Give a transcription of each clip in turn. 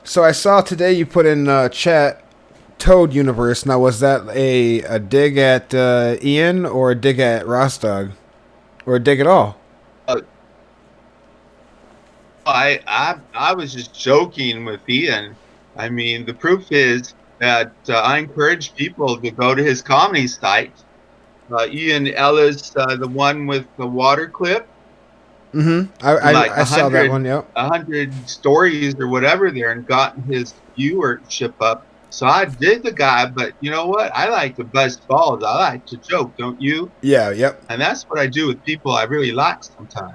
So I saw today you put in chat Toad Universe. Now, was that a dig at Ian or a dig at Rostog? Or a dig at all? Uh, I was just joking with Ian. I mean, the proof is that I encourage people to go to his comedy site. Ian Ellis, the one with the water clip, Mm-hmm. like I saw that one, yep. 100 stories or whatever there, and gotten his viewership up. So I dig the guy, but you know what? I like to bust balls. I like to joke, don't you? Yeah, yep. And that's what I do with people I really like sometimes.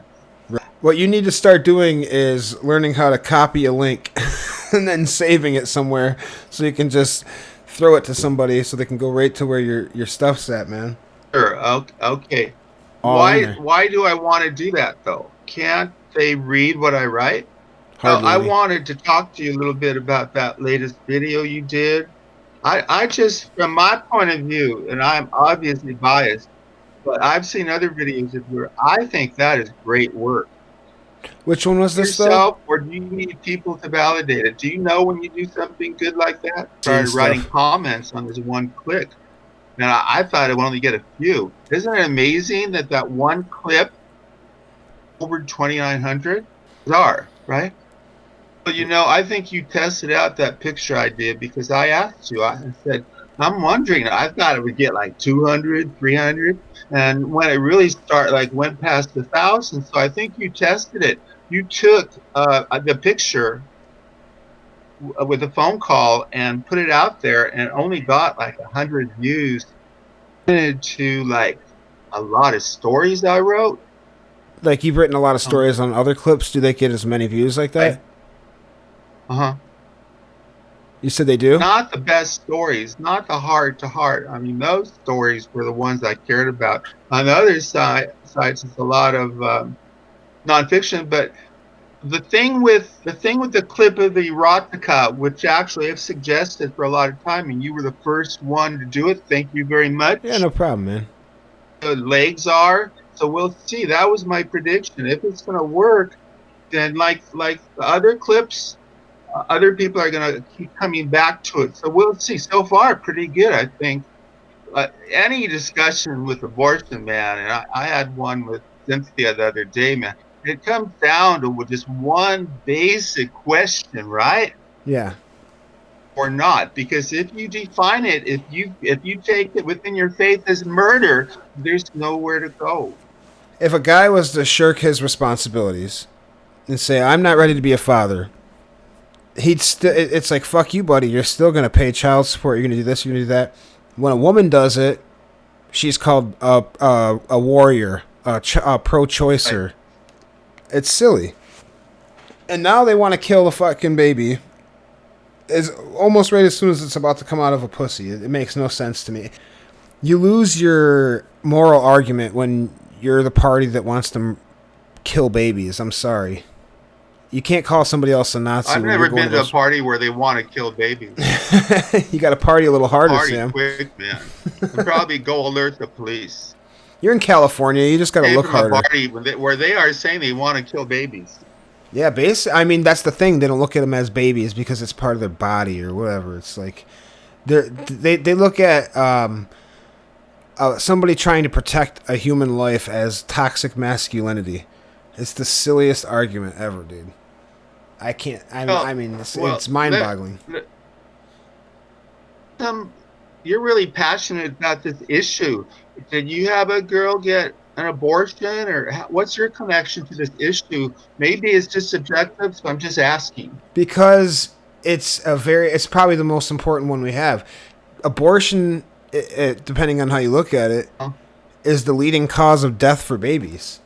What you need to start doing is learning how to copy a link and then saving it somewhere so you can just throw it to somebody so they can go right to where your stuff's at, man. Sure. Okay. All in there. Why do I want to do that though? Can't they read what I write? Well, Hardly I any. wanted to talk to you a little bit about that latest video you did. I just, from my point of view, and I'm obviously biased, but I've seen other videos of yours. I think that is great work. Which one was this, though? Yourself, or do you need people to validate it? Do you know when you do something good like that? Seeing Started writing stuff. comments on this one click. And I thought it would only get a few. Isn't it amazing that that one clip over 2,900? Bizarre, right? But you know, I think you tested out that picture I did because I asked you. I said, I'm wondering. I thought it would get like 200, 300, and when it really went past 1,000. So I think you tested it. You took the picture with a phone call and put it out there, and it only got like 100 views. To like a lot of stories I wrote. Like, you've written a lot of stories on other clips. Do they get as many views like that? Uh-huh. You said they do? Not the best stories, not the heart to heart. I mean, those stories were the ones I cared about. On the other sides, it's a lot of nonfiction. But the clip of the erotica, which actually I've suggested for a lot of time, and you were the first one to do it. Thank you very Yeah, much. no problem, man. The legs are. So we'll see. That was my prediction. If it's going to work, then like the other clips, other people are going to keep coming back to it. So we'll see. So far, pretty good, I think. Any discussion with abortion, man, and I had one with Cynthia the other day, man. It comes down to just one basic question, right? Yeah. Or not, because if you define it, if you take it within your faith as murder, there's nowhere to go. If a guy was to shirk his responsibilities and say, I'm not ready to be a father, he'd still. It's like, fuck you, buddy. You're still going to pay child support. You're going to do this, you're going to do that. When a woman does it, she's called a warrior, a pro-choicer. Right. It's silly. And now they want to kill the fucking baby. Is almost right as soon as it's about to come out of a pussy. It makes no sense to me. You lose your moral argument when you're the party that wants to kill babies. I'm sorry. You can't call somebody else a Nazi. I've when never you're going been to a party where they want to kill babies. You got to party a little harder, Party Sam. quick, man. And probably go alert the police. You're in California. You just got to Came look from a harder. party where they are saying they want to kill babies. Yeah, I mean, that's the thing. They don't look at them as babies because it's part of their body or whatever. It's like they look at somebody trying to protect a human life as toxic masculinity. It's the silliest argument ever, dude. I can't. I mean, it's mind-boggling. You're really passionate about this issue. Did you have a girl get an abortion, or what's your connection to this issue? Maybe it's just subjective, so I'm just asking. Because it's probably the most important one we have. Abortion, depending on how you look at it, is the leading cause of death for babies.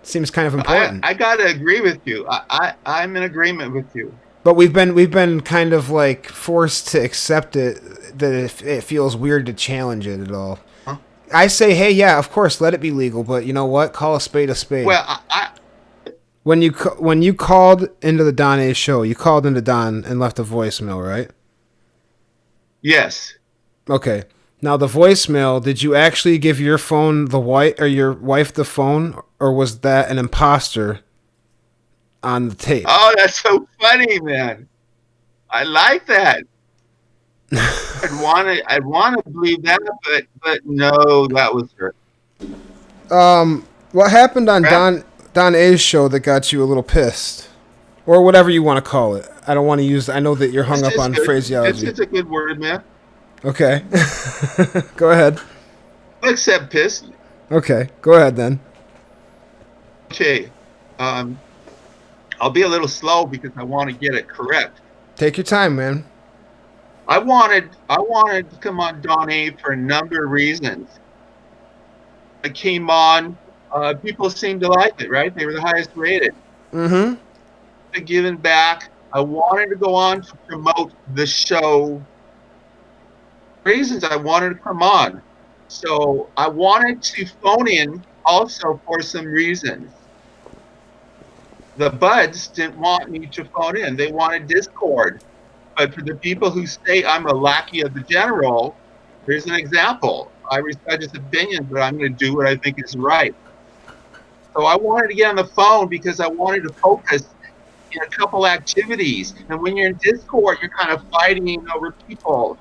Seems kind of important. I gotta agree with you. I'm in agreement with you. But we've been kind of like forced to accept it, that it feels weird to challenge it at all. Huh? I say, hey, yeah, of course, let it be legal, but you know what? Call a spade a spade. Well, when you called into the Don A show, you called into Don and left a voicemail, right? Yes. Okay. Now the voicemail, did you actually give your phone your wife the phone, or was that an imposter on the tape. Oh, that's so funny, man. I like that. I'd want to believe that, but no, that was her. What happened on Correct? Don A's show that got you a little pissed, or whatever you want to call it? I don't want to use. I know that you're hung This up is on good. phraseology. It's a good word, man. Okay, go ahead. I'll accept piss. Okay, go ahead then. Okay. Um, I'll be a little slow because I want to get it correct. Take your time, man. I wanted to come on Don A for a number of reasons. I came on, people seemed to like it, right? They were the highest rated. Mm-hmm. Giving back. I wanted to go on to promote the show. Reasons I wanted to come on. So I wanted to phone in also for some reasons. The buds didn't want me to phone in. They wanted Discord. But for the people who say I'm a lackey of the general, here's an example. I respect his opinion, but I'm going to do what I think is right. So I wanted to get on the phone because I wanted to focus in a couple activities. And when you're in Discord, you're kind of fighting over people,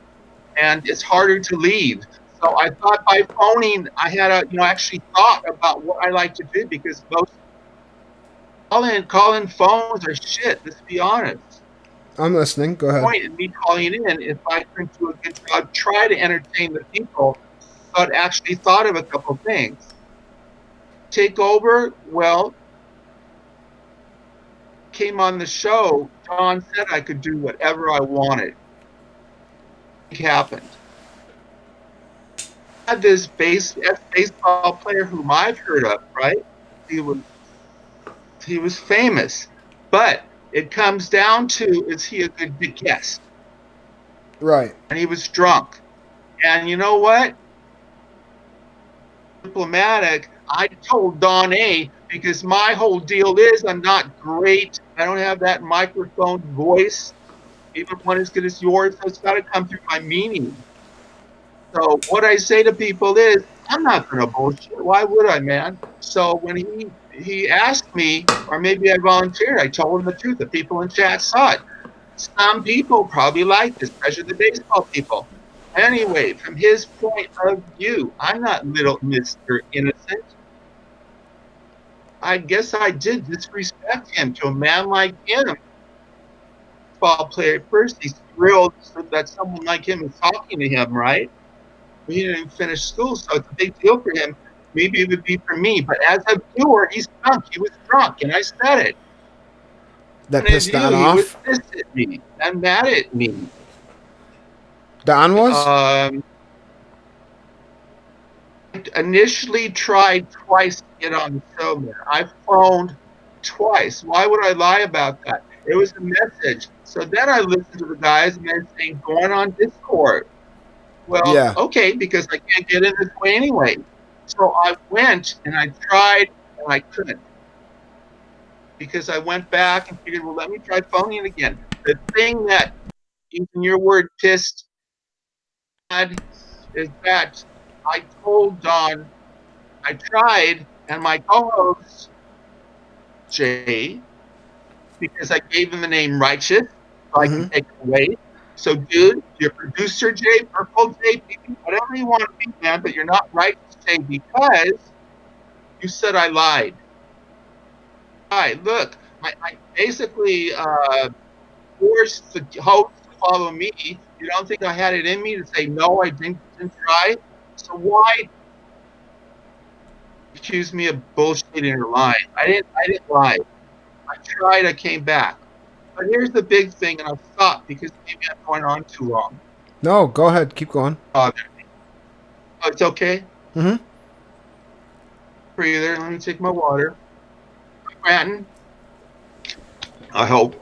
and it's harder to leave. So I thought by phoning, I had actually thought about what I like to do because most call in phones are shit. Let's be honest. I'm listening. Go ahead. Point in me calling in if I couldn't do a good job, try to entertain the people, but actually thought of a couple things. Take over. Well, came on the show. John said I could do whatever I wanted. It happened. I had this baseball player whom I've heard of, right? He was he was famous, but it comes down to is he a good guest? Right. And he was drunk. And you know what? Diplomatic. I told Don A because my whole deal is I'm not great. I don't have that microphone voice, even one as good as yours. So it's got to come through my meaning. So what I say to people is, I'm not going to bullshit. Why would I, man? So when he asked me, or maybe I volunteered, I told him the truth. The people in chat saw it. Some people probably like this, especially the baseball people. Anyway, from his point of view, I'm not little Mr. Innocent. I guess I did disrespect him to a man like him. Ball player at first, he's thrilled that someone like him is talking to him, right? He didn't even finish school, so it's a big deal for him. Maybe it would be for me, but as a viewer, he's drunk. He was drunk, and I said it. That And in pissed view, Don he was off. pissed at me and mad at me. Don was. Um, Initially tried twice to get on the show, man. I phoned twice. Why would I lie about that? It was a message. So then I listened to the guys and they're saying, going on Discord. Well, Yeah. okay, because I can't get in this way anyway. So I went and I tried and I couldn't because I went back and figured, well, let me try phoning again. The thing that, using your word, pissed is that I told Don I tried, and my co-host Jay, because I gave him the name Righteous, so I can Mm-hmm. take it away. So, dude, your producer Jay, Purple Jay, whatever you want to be, man, but you're not Righteous Jay because you said I lied. Look, I basically forced the host to follow me. You don't think I had it in me to say no? I didn't try. So why accuse me of bullshitting or lying? I didn't lie. I tried, I came back. But here's the big thing, and I'll stop because maybe I'm going on too long. No, go ahead. Keep going. Oh, it's okay. Mm-hmm. Breather. Let me take my water. Granton, I hope.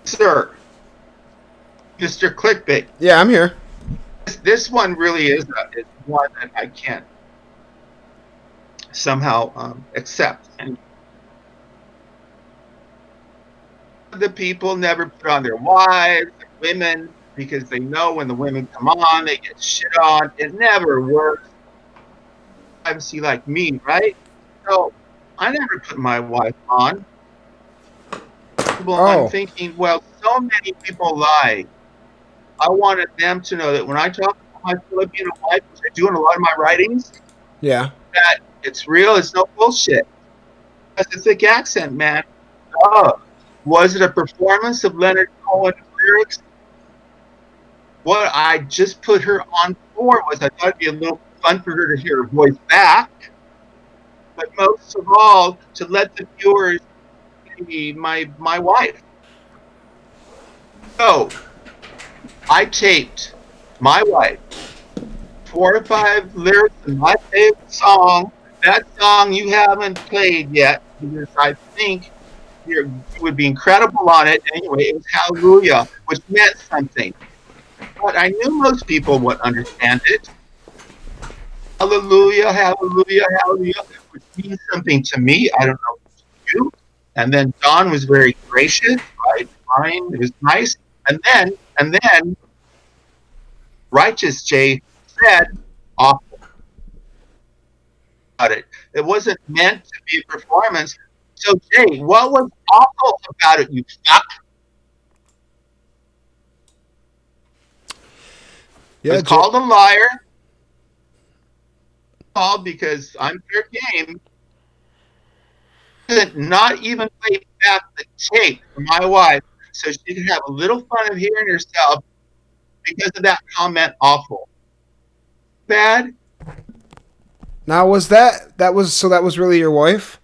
Sir, Mr. Clickbait. Yeah, I'm here. This one really is one that I can't somehow accept. And the people never put on their wives, their women, because they know when the women come on, they get shit on. It never works. privacy like me, right? So I never put my wife on. Well, I'm Oh, thinking, well, so many people lie. I wanted them to know that when I talk about my Filipino wife, which I do in a lot of my writings, yeah. that it's real, it's no bullshit. That's a thick accent, man. Oh, was it a performance of Leonard Cohen's lyrics? What I just put her on for was I thought it'd be a little fun for her to hear her voice back, but most of all, to let the viewers see my wife. So I taped my wife 4 or 5 lyrics in my favorite song. That song you haven't played yet because I think you would be incredible on it. Anyway, it was Hallelujah, which meant something. But I knew most people would understand it. Hallelujah, hallelujah, hallelujah, which means something to me. I don't know to you. And then Don was very gracious, right? Fine, it was nice. And then, Righteous Jay said awful about it. It wasn't meant to be a performance. So Jay, what was awful about it, you fuck? I Yeah, was called a liar, called because I'm fair game. Not even play back the tape for my wife so she could have a little fun of hearing herself because of that comment awful. Bad? now was that was so that was really your wife?